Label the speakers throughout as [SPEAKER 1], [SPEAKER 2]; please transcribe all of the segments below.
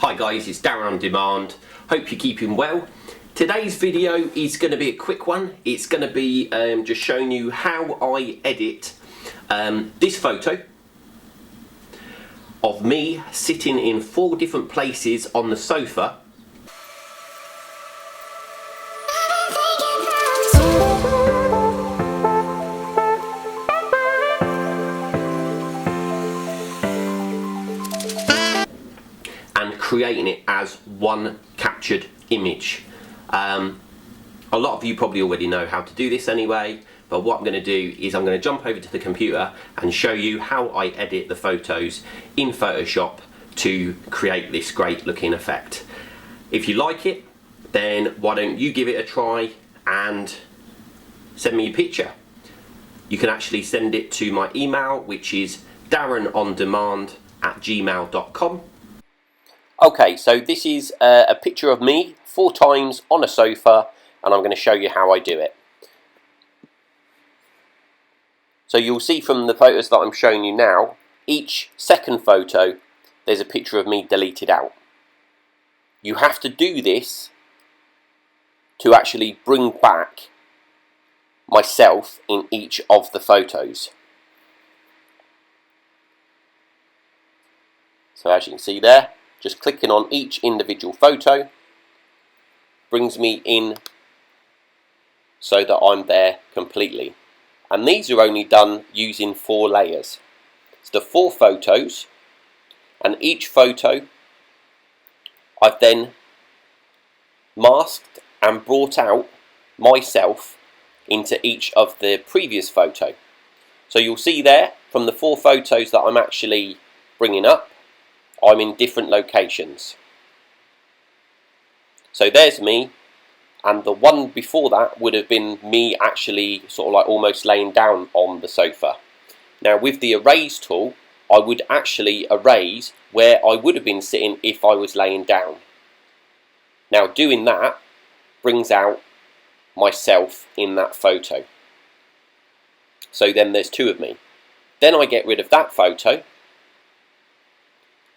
[SPEAKER 1] Hi guys, it's Darren on Demand. Hope you're keeping well. Today's video is going to be a quick one. It's going to be just showing you how I edit this photo of me sitting in 4 different places on the sofa. And creating it as one captured image. A lot of you probably already know how to do this anyway, but what I'm going to do is I'm going to jump over to the computer and show you how I edit the photos in Photoshop to create this great looking effect. If you like it, then why don't you give it a try and send me a picture. You can actually send it to my email, which is darrenondemand@gmail.com. Okay, so this is a picture of me 4 times on a sofa, and I'm going to show you how I do it. So you'll see from the photos that I'm showing you now, each second photo there's a picture of me deleted out. You have to do this to actually bring back myself in each of the photos. So as you can see there, just clicking on each individual photo brings me in so that I'm there completely. And these are only done using 4 layers. It's the 4 photos, and each photo I've then masked and brought out myself into each of the previous photo. So you'll see there from the 4 photos that I'm actually bringing up, I'm in different locations. So there's me, and the one before that would have been me actually sort of like almost laying down on the sofa. Now with the erase tool, I would actually erase where I would have been sitting if I was laying down. Now doing that brings out myself in that photo. So then there's 2 of me. Then I get rid of that photo,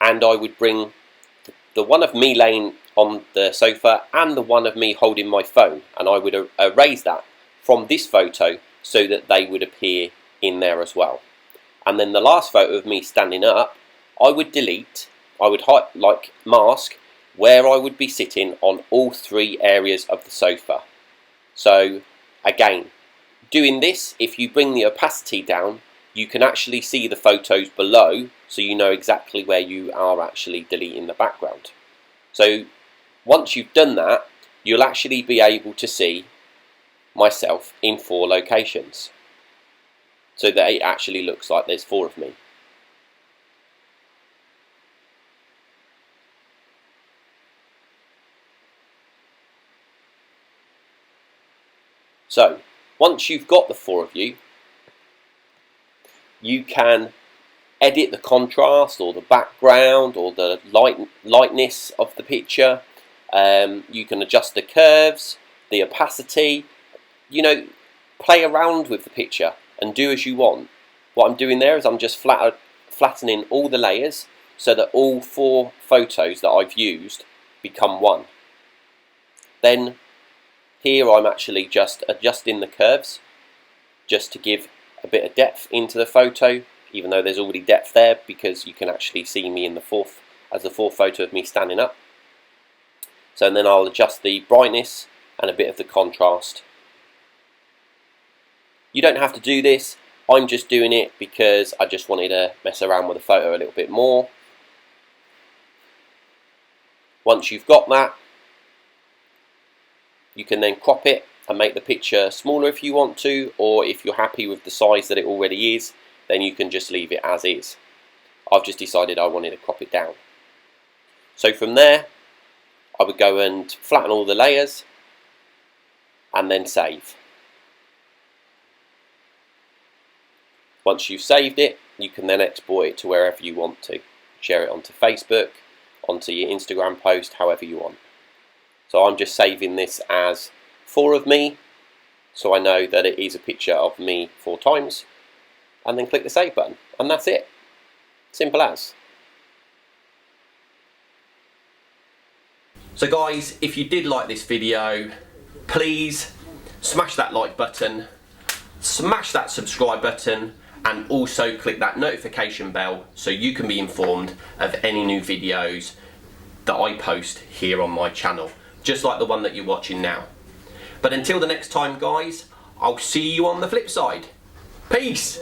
[SPEAKER 1] and I would bring the one of me laying on the sofa and the one of me holding my phone, and I would erase that from this photo so that they would appear in there as well. And then the last photo of me standing up, I would delete, I would mask where I would be sitting on all 3 areas of the sofa. So again, doing this, if you bring the opacity down, you can actually see the photos below, so you know exactly where you are actually deleting the background. So once you've done that, you'll actually be able to see myself in 4 locations, so that it actually looks like there's 4 of me. So once you've got the 4 of you, you can edit the contrast or the background or the lightness of the picture. You can adjust the curves, the opacity, you know, play around with the picture and do as you want. What I'm doing there is I'm just flattening all the layers so that all 4 photos that I've used become one. Then here I'm actually just adjusting the curves just to give a bit of depth into the photo, even though there's already depth there, because you can actually see me in the 4th photo of me standing up. So then I'll adjust the brightness and a bit of the contrast. You don't have to do this, I'm just doing it because I just wanted to mess around with the photo a little bit more. Once you've got that, you can then crop it and make the picture smaller if you want to, or if you're happy with the size that it already is, then you can just leave it as is. I've just decided I wanted to crop it down. So from there, I would go and flatten all the layers and then save. Once you've saved it, you can then export it to wherever you want to. Share it onto Facebook, onto your Instagram post, however you want. So I'm just saving this as 4 of me, so I know that it is a picture of me 4 times, and then click the save button, and that's it. Simple as. So guys, if you did like this video, please smash that like button, smash that subscribe button, and also click that notification bell so you can be informed of any new videos that I post here on my channel, just like the one that you're watching now. But until the next time guys, I'll see you on the flip side. Peace!